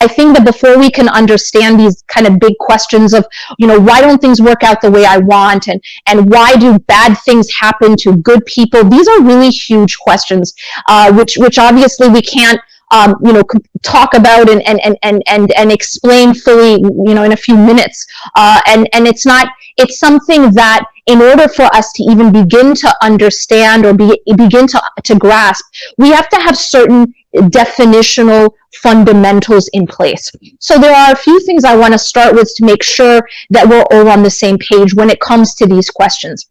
I think that before we can understand these kind of big questions of, why don't things work out the way I want, and why do bad things happen to good people? These are really huge questions, which obviously we can't talk about and explain fully, in a few minutes. And it's something that, in order for us to even begin to understand or begin to grasp, we have to have certain definitional fundamentals in place. So there are a few things I want to start with to make sure that we're all on the same page when it comes to these questions.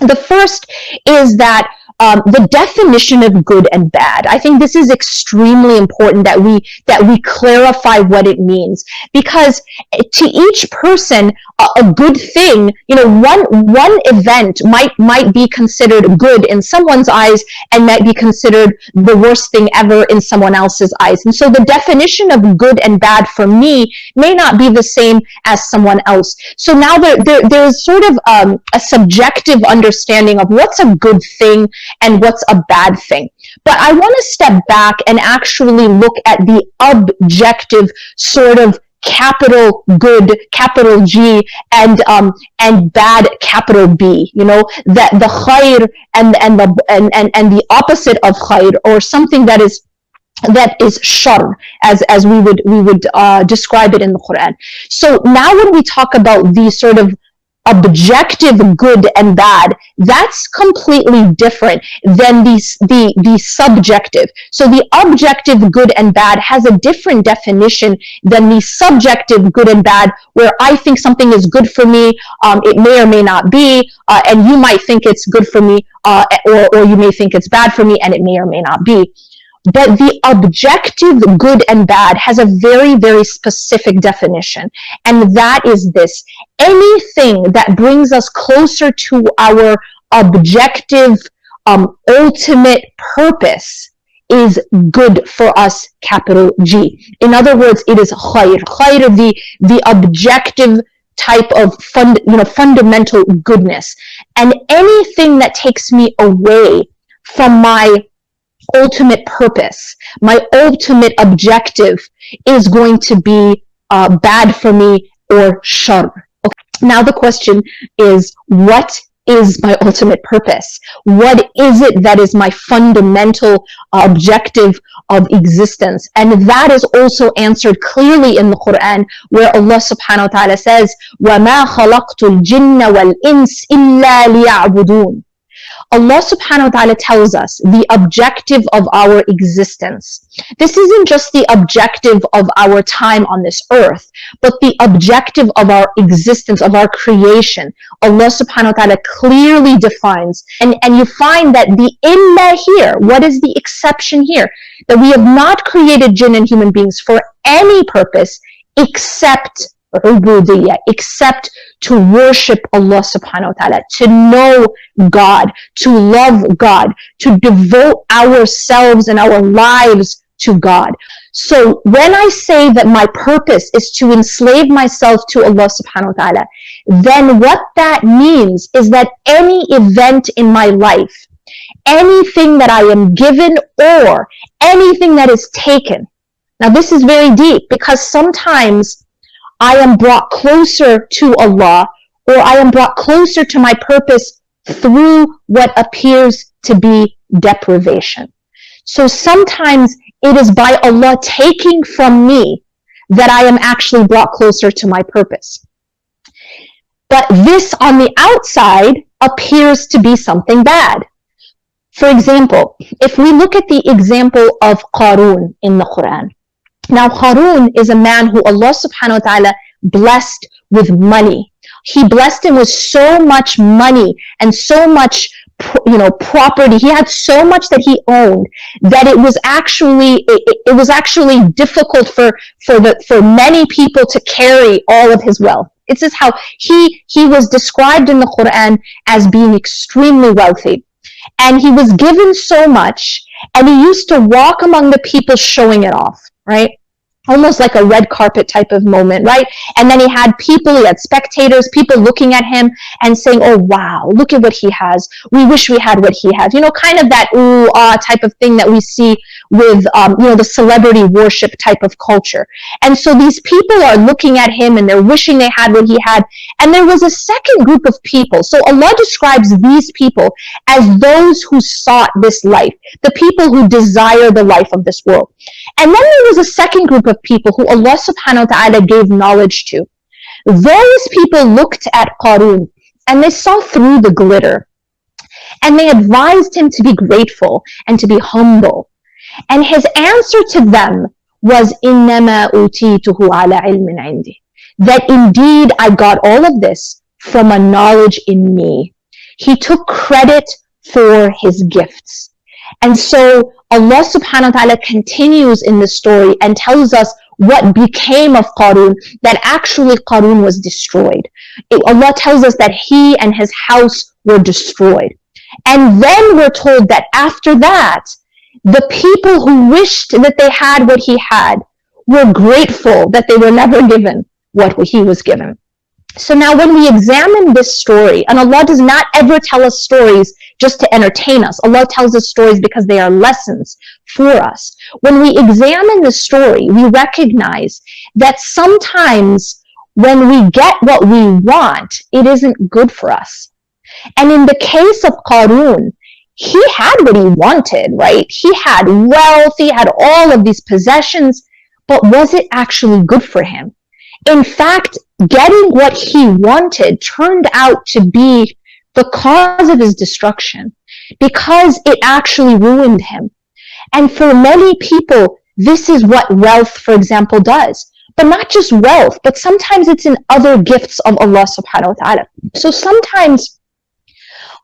The first is that the definition of good and bad. I think this is extremely important that we clarify what it means, because to each person, a good thing, one event might be considered good in someone's eyes and might be considered the worst thing ever in someone else's eyes. And so the definition of good and bad for me may not be the same as someone else. So now there's sort of a subjective understanding of what's a good thing and what's a bad thing. But I want to step back and actually look at the objective sort of capital good, capital G, and bad, capital B. That the khair and the opposite of khair, or something that is shar, as we would describe it in the Quran. So now when we talk about these sort of objective good and bad, that's completely different than the subjective. So the objective good and bad has a different definition than the subjective good and bad, where I think something is good for me, it may or may not be, and you might think it's good for me, or you may think it's bad for me, and it may or may not be. But the objective good and bad has a very, very specific definition. And that is this: anything that brings us closer to our objective, ultimate purpose is good for us, capital G. In other words, it is khair. Khair, the objective type of fundamental goodness. And anything that takes me away from my ultimate purpose, my ultimate objective, is going to be bad for me, or shar. Okay. Now the question is, what is my ultimate purpose? What is it that is my fundamental objective of existence? And that is also answered clearly in the Quran, where Allah subhanahu wa ta'ala says, وَمَا خَلَقْتُ الْجِنَّ وَالْإِنسِ إِلَّا لِيَعْبُدُونَ. Allah subhanahu wa ta'ala tells us the objective of our existence. This isn't just the objective of our time on this earth, but the objective of our existence, of our creation. Allah subhanahu wa ta'ala clearly defines, and you find that the illa here, what is the exception here? That we have not created jinn and human beings for any purpose except ubudiyya, except to worship Allah subhanahu wa ta'ala, to know God, to love God, to devote ourselves and our lives to God. So when I say that my purpose is to enslave myself to Allah subhanahu wa ta'ala, then what that means is that any event in my life, anything that I am given, or anything that is taken. Now this is very deep, because sometimes I am brought closer to Allah, or I am brought closer to my purpose through what appears to be deprivation. So sometimes it is by Allah taking from me that I am actually brought closer to my purpose. But this on the outside appears to be something bad. For example, if we look at the example of Qarun in the Quran. Now, Qarun is a man who Allah subhanahu wa ta'ala blessed with money. He blessed him with so much money and so much, property. He had so much that he owned that it was actually difficult for many people to carry all of his wealth. This is how he was described in the Quran as being extremely wealthy. And he was given so much, and he used to walk among the people showing it off, right? almost like a red carpet type of moment, right? And then he had spectators, people looking at him and saying, oh, wow, look at what he has. We wish we had what he has. Kind of that ooh, ah type of thing that we see with, the celebrity worship type of culture. And so these people are looking at him and they're wishing they had what he had. And there was a second group of people. So Allah describes these people as those who sought this life, the people who desire the life of this world. And then there was a second group of people who Allah subhanahu wa ta'ala gave knowledge to. Those people looked at Qarun and they saw through the glitter. And they advised him to be grateful and to be humble. And his answer to them was, إِنَّمَا أُوتِيتُهُ عَلَى عِلْمٍ عِنْدِي. That indeed I got all of this from a knowledge in me. He took credit for his gifts. And so Allah subhanahu wa ta'ala continues in the story and tells us what became of Qarun, that actually Qarun was destroyed. Allah tells us that he and his house were destroyed. And then we're told that after that, the people who wished that they had what he had were grateful that they were never given what he was given. So now when we examine this story, and Allah does not ever tell us stories just to entertain us. Allah tells us stories because they are lessons for us. When we examine the story, we recognize that sometimes when we get what we want, it isn't good for us. And in the case of Qarun, he had what he wanted, right? He had wealth, he had all of these possessions, but was it actually good for him? In fact, getting what he wanted turned out to be the cause of his destruction because it actually ruined him. And for many people, this is what wealth, for example, does. But not just wealth, but sometimes it's in other gifts of Allah subhanahu wa ta'ala. So sometimes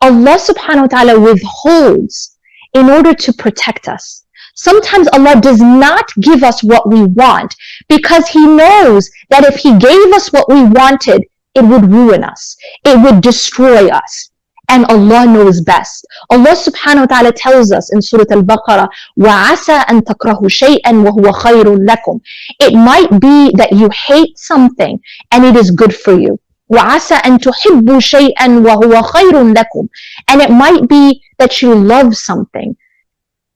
Allah subhanahu wa ta'ala withholds in order to protect us. Sometimes Allah does not give us what we want because He knows that if He gave us what we wanted, it would ruin us. It would destroy us. And Allah knows best. Allah subhanahu wa ta'ala tells us in Surah Al-Baqarah, وَعَسَىٰ أَن تَكْرَهُ شَيْئًا وَهُوَ خَيْرٌ لَكُمْ. It might be that you hate something and it is good for you. وَعَسَىٰ أَن تُحِبُّوا شَيْئًا وَهُوَ خَيْرٌ لَكُمْ. And it might be that you love something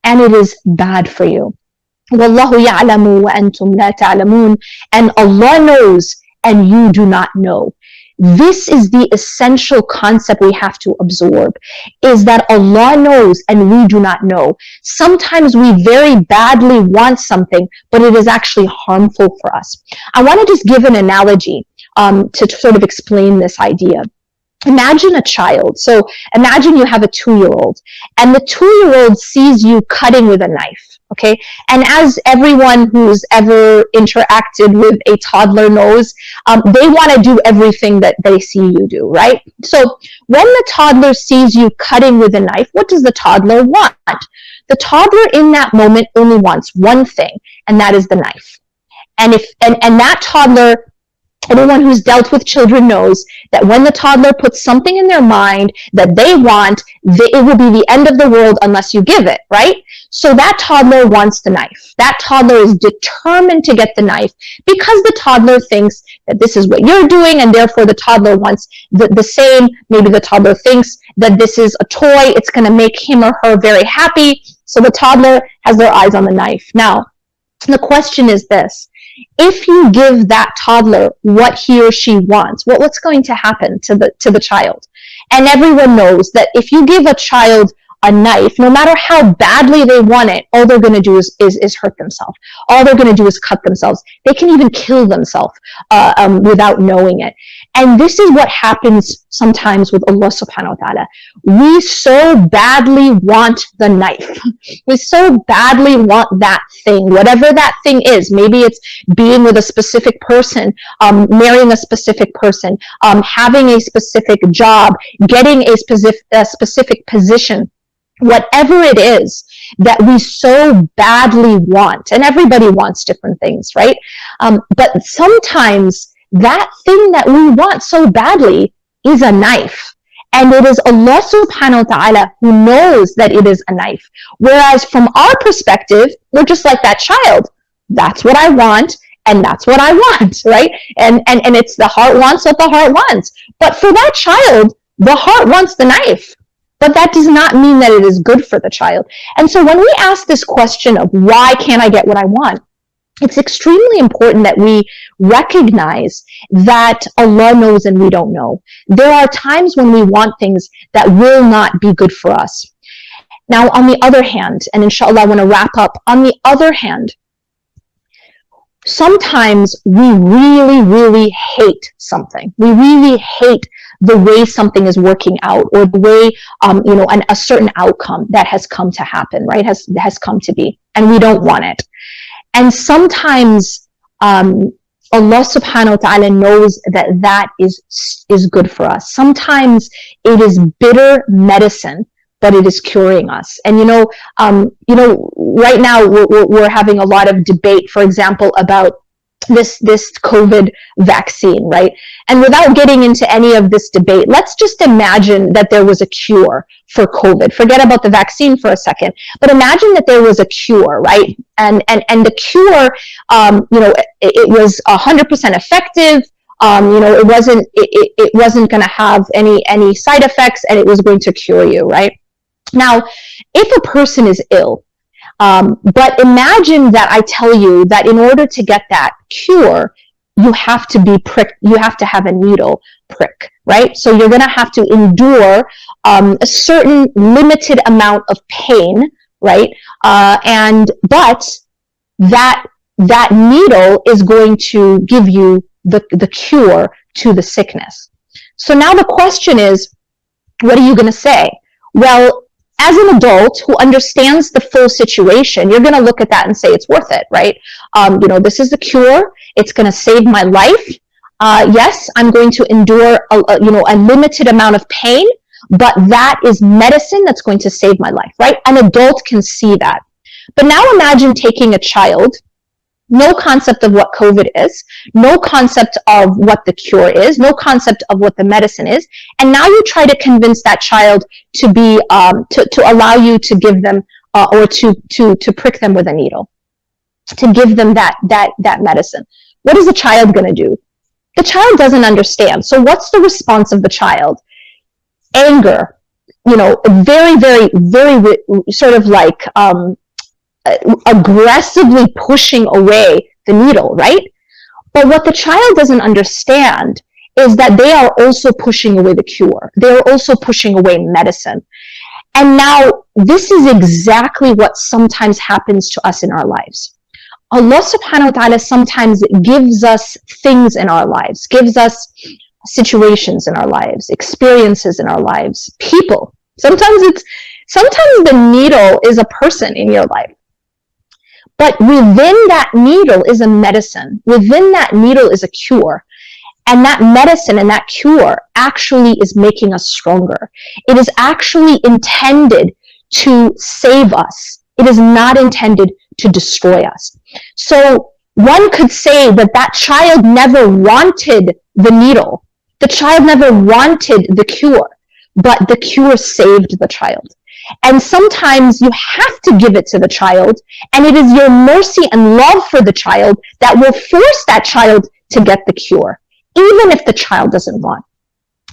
and it is bad for you. وَاللَّهُ يَعْلَمُ وَأَنْتُمْ لَا تَعْلَمُونَ. And Allah knows and you do not know. This is the essential concept we have to absorb, is that Allah knows and we do not know. Sometimes we very badly want something, but it is actually harmful for us. I want to just give an analogy to sort of explain this idea. Imagine a child. So imagine you have a 2-year-old and the 2-year-old sees you cutting with a knife. Okay. And as everyone who's ever interacted with a toddler knows, they want to do everything that they see you do, right? So when the toddler sees you cutting with a knife, what does the toddler want? The toddler in that moment only wants one thing, and that is the knife. And that toddler, anyone who's dealt with children knows that when the toddler puts something in their mind that they want, it will be the end of the world unless you give it, right? So that toddler wants the knife. That toddler is determined to get the knife because the toddler thinks that this is what you're doing, and therefore the toddler wants the same. Maybe the toddler thinks that this is a toy. It's going to make him or her very happy. So the toddler has their eyes on the knife. Now, the question is this. If you give that toddler what he or she wants, what's going to happen to the child? And everyone knows that if you give a child a knife, no matter how badly they want it, all they're going to do is hurt themselves. All they're going to do is cut themselves. They can even kill themselves without knowing it. And this is what happens sometimes with Allah subhanahu wa ta'ala. We so badly want the knife. We so badly want that thing, whatever that thing is. Maybe it's being with a specific person, marrying a specific person, having a specific job, getting a specific position. Whatever it is that we so badly want, and everybody wants different things, right? But sometimes that thing that we want so badly is a knife. And it is Allah subhanahu wa ta'ala who knows that it is a knife. Whereas from our perspective, we're just like that child. that's what I want, and that's what I want, right? And it's the heart wants what the heart wants. But for that child, the heart wants the knife. But that does not mean that it is good for the child. And so when we ask this question of why can't I get what I want, it's extremely important that we recognize that Allah knows and we don't know. There are times when we want things that will not be good for us. Now, on the other hand, and inshallah I want to wrap up, on the other hand, sometimes we really, really hate something. We really hate the way something is working out, or the way, a certain outcome that has come to happen, right? Has come to be, and we don't want it. And sometimes, Allah subhanahu wa ta'ala knows that is good for us. Sometimes it is bitter medicine, but it is curing us. And right now we're having a lot of debate, for example, about this COVID vaccine, right? And without getting into any of this debate, let's just imagine that there was a cure for COVID. Forget about the vaccine for a second, but imagine that there was a cure, right? And the cure, it was 100% effective. It wasn't going to have any side effects, and it was going to cure you, right? Now, if a person is ill, but imagine that I tell you that in order to get that cure, you have to be pricked, you have to have a needle prick, right? So you're going to have to endure a certain limited amount of pain, right? But that needle is going to give you the cure to the sickness. So now the question is, what are you going to say? Well, as an adult who understands the full situation, you're going to look at that and say it's worth it, right? This is the cure. It's going to save my life. Yes, I'm going to endure a limited amount of pain, but that is medicine that's going to save my life, right? An adult can see that. But now imagine taking a child, no concept of what COVID is, no concept of what the cure is, no concept of what the medicine is, and now you try to convince that child to be to allow you to give them or to prick them with a needle, to give them that medicine. What is the child going to do? The child doesn't understand. So what's the response of the child? Anger, very, very, very sort of like aggressively pushing away the needle, right? But what the child doesn't understand is that they are also pushing away the cure. They are also pushing away medicine. And now this is exactly what sometimes happens to us in our lives. Allah subhanahu wa ta'ala sometimes gives us things in our lives, gives us situations in our lives, experiences in our lives, people. Sometimes the needle is a person in your life. But within that needle is a medicine. Within that needle is a cure. And that medicine and that cure actually is making us stronger. It is actually intended to save us. It is not intended to destroy us. So one could say that child never wanted the needle. The child never wanted the cure, but the cure saved the child. And sometimes you have to give it to the child, and it is your mercy and love for the child that will force that child to get the cure, even if the child doesn't want.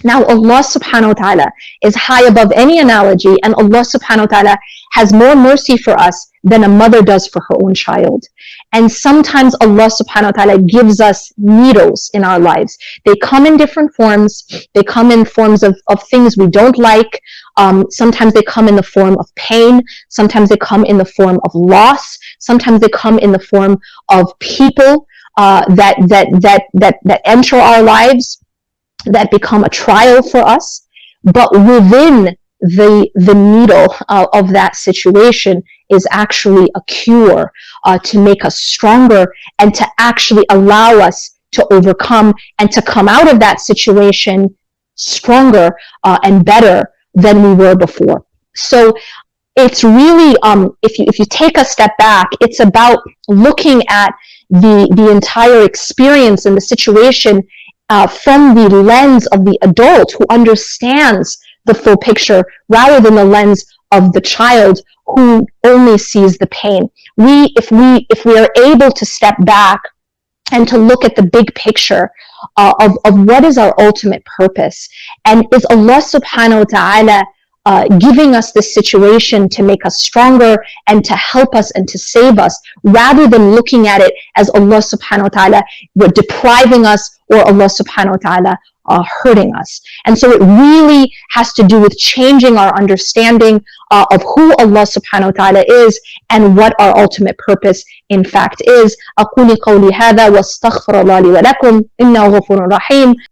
Now, Allah subhanahu wa ta'ala is high above any analogy, and Allah subhanahu wa ta'ala has more mercy for us than a mother does for her own child. And sometimes Allah subhanahu wa ta'ala gives us needles in our lives. They come in different forms. They come in forms of things we don't like. Sometimes they come in the form of pain. Sometimes they come in the form of loss. Sometimes they come in the form of people that enter our lives, that become a trial for us. But within the needle of that situation is actually a cure to make us stronger and to actually allow us to overcome and to come out of that situation stronger and better than we were before. So it's really, if you take a step back, it's about looking at the entire experience and the situation from the lens of the adult who understands the full picture, rather than the lens of the child who only sees the pain. If we are able to step back and to look at the big picture of what is our ultimate purpose, and is Allah subhanahu wa ta'ala giving us this situation to make us stronger and to help us and to save us, rather than looking at it as Allah subhanahu wa ta'ala depriving us, or Allah subhanahu wa ta'ala hurting us. And so it really has to do with changing our understanding of who Allah subhanahu wa ta'ala is and what our ultimate purpose in fact is. أقول قولي هذا واستغفر الله لي ولكم إنه غفور رحيم.